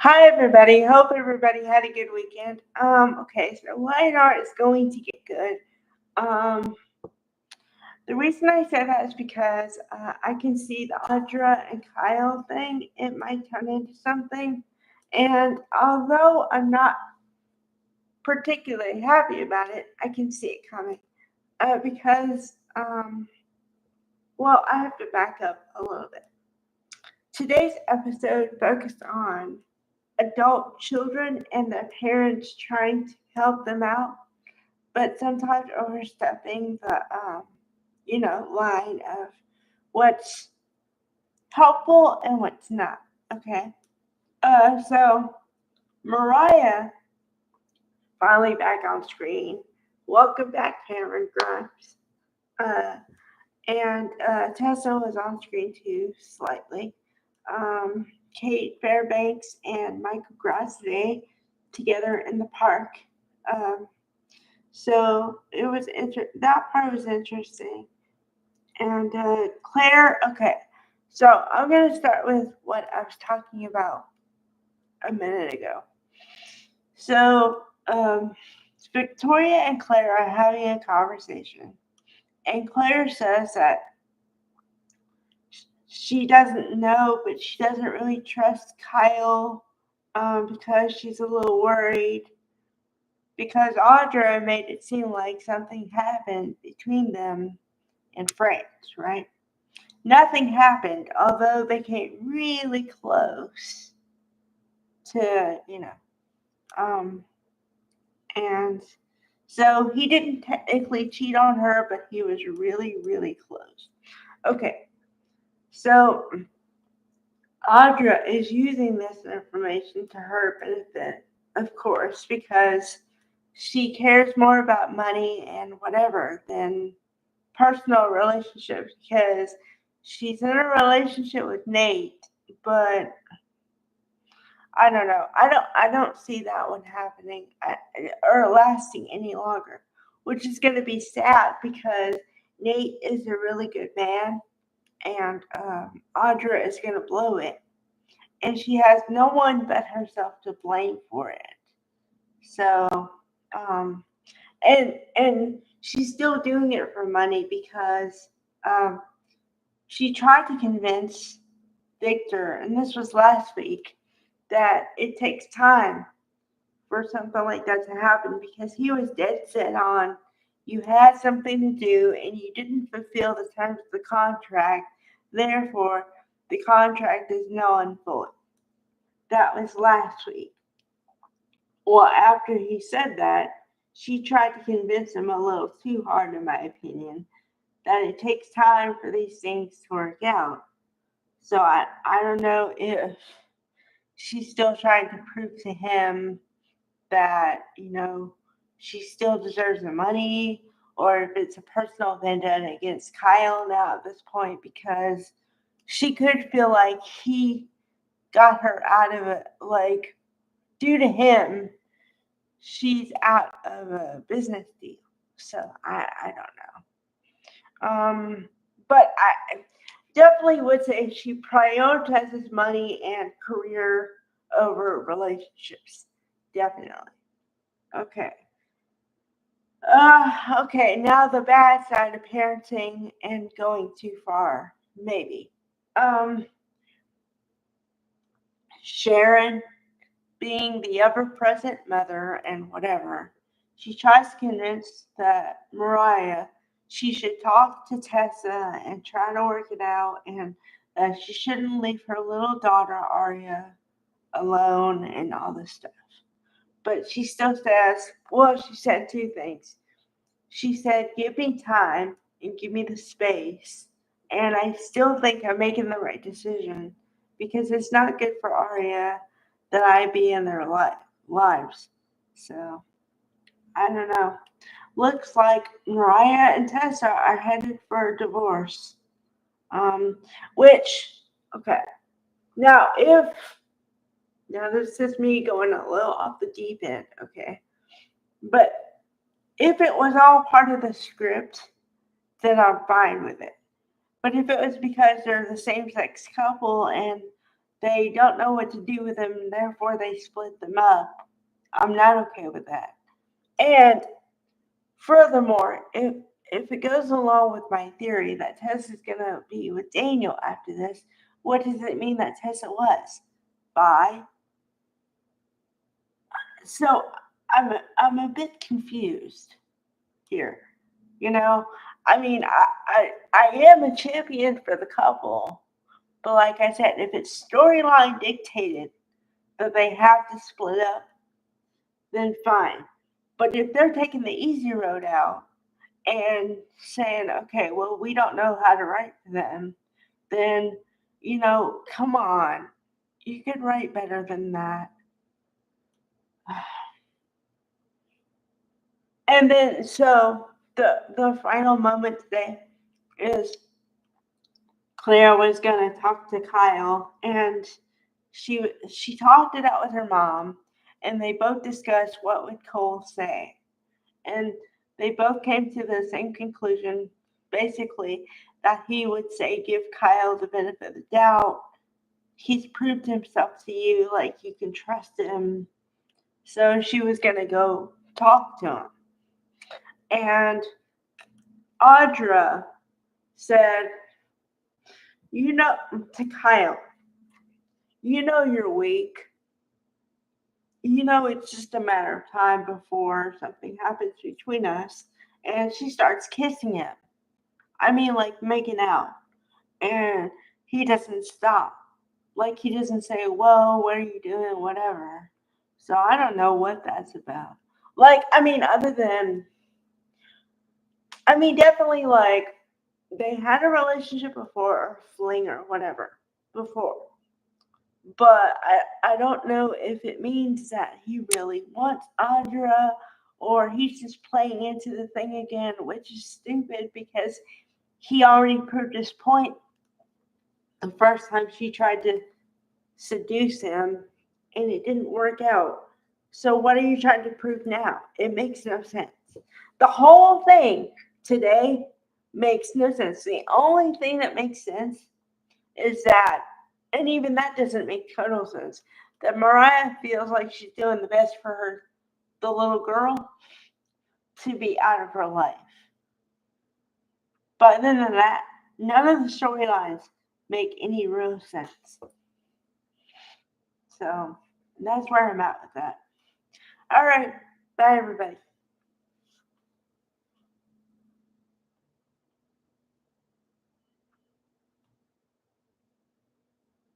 Hi everybody. Hope everybody had a good weekend. Okay, so why not is going to get good. Um, the reason I say that is because I can see the Audra and Kyle thing. It might turn into something, and although I'm not particularly happy about it, I can see it coming. Because well, I have to back up a little bit. Today's episode focused on adult children and their parents trying to help them out, but sometimes overstepping the line of what's helpful and what's not. Okay. So Mariah finally back on screen. Welcome back, Cameron Grimes. Uh, and Tessa was on screen too, slightly. Um, Kate Fairbanks and Michael Grassley together in the park. Um, so it was that part was interesting. And Claire, okay. So I'm gonna start with what I was talking about a minute ago. So um, Victoria and Claire are having a conversation, and Claire says that she doesn't know, but she doesn't really trust Kyle because she's a little worried because Audra made it seem like something happened between them in France, right? Nothing happened, although they came really close to, um, and so he didn't technically cheat on her, but he was really, really close. Okay, so Audra is using this information to her benefit, of course, because she cares more about money and whatever than personal relationships because she's in a relationship with Nate, but I don't know. I don't see that one happening or lasting any longer, which is going to be sad because Nate is a really good man and Audra is going to blow it, and she has no one but herself to blame for it. So, um, and she's still doing it for money because um, she tried to convince Victor, and this was last week, that it takes time for something like that to happen because he was dead set on you had something to do and you didn't fulfill the terms of the contract, therefore the contract is null and void. That was last week. Well, after he said that, she tried to convince him a little too hard, in my opinion, that it takes time for these things to work out. So I don't know if she's still trying to prove to him that, she still deserves the money or if it's a personal vendetta against Kyle now at this point because she could feel like he got her out of it, like, due to him, she's out of a business deal. So I don't know. But I definitely would say she prioritizes money and career over relationships. Definitely. Okay. Okay, now the bad side of parenting and going too far, maybe. Um, Sharon being the ever present mother and whatever, she tries to convince that Mariah she should talk to Tessa and try to work it out and that she shouldn't leave her little daughter Arya alone and all this stuff. But she still says, well, she said two things. She said, give me time and give me the space. And I still think I'm making the right decision because it's not good for Arya that I be in their lives. So, I don't know. Looks like Mariah and Tessa are headed for a divorce. Um, which, okay. Now, this is me going a little off the deep end, okay? But if it was all part of the script, then I'm fine with it. But if it was because they're the same sex couple and they don't know what to do with them, and therefore they split them up. I'm not okay with that. And furthermore, if it goes along with my theory that Tessa is gonna be with Daniel after this, what does it mean that Tessa was? Bi? So I'm a bit confused here. You know, I mean, I am a champion for the couple, but like I said, if it's storyline dictated that they have to split up, then fine. But if they're taking the easy road out and saying, okay, well, we don't know how to write for them, then, come on. You could write better than that. And then, so the final moment today is Claire was gonna talk to Kyle, and she talked it out with her mom, and they both discussed what would Cole say, and they both came to the same conclusion, basically, that he would say, give Kyle the benefit of the doubt. He's proved himself to you, like you can trust him. So she was gonna go talk to him, and Audra said, to Kyle, you're weak. It's just a matter of time before something happens between us. And she starts kissing him. I mean, like making out. And he doesn't stop. Like, he doesn't say, whoa, what are you doing? Whatever. So I don't know what that's about. Like, I mean, definitely, like, they had a relationship before, or fling, or whatever, before. But I don't know if it means that he really wants Audra, or he's just playing into the thing again, which is stupid because he already proved his point the first time she tried to seduce him and it didn't work out. So what are you trying to prove now? It makes no sense. The whole thing today makes no sense. The only thing that makes sense is that, and even that doesn't make total sense, that Mariah feels like she's doing the best for the little girl, to be out of her life. But other than that, none of the storylines make any real sense. So that's where I'm at with that. All right. Bye, everybody.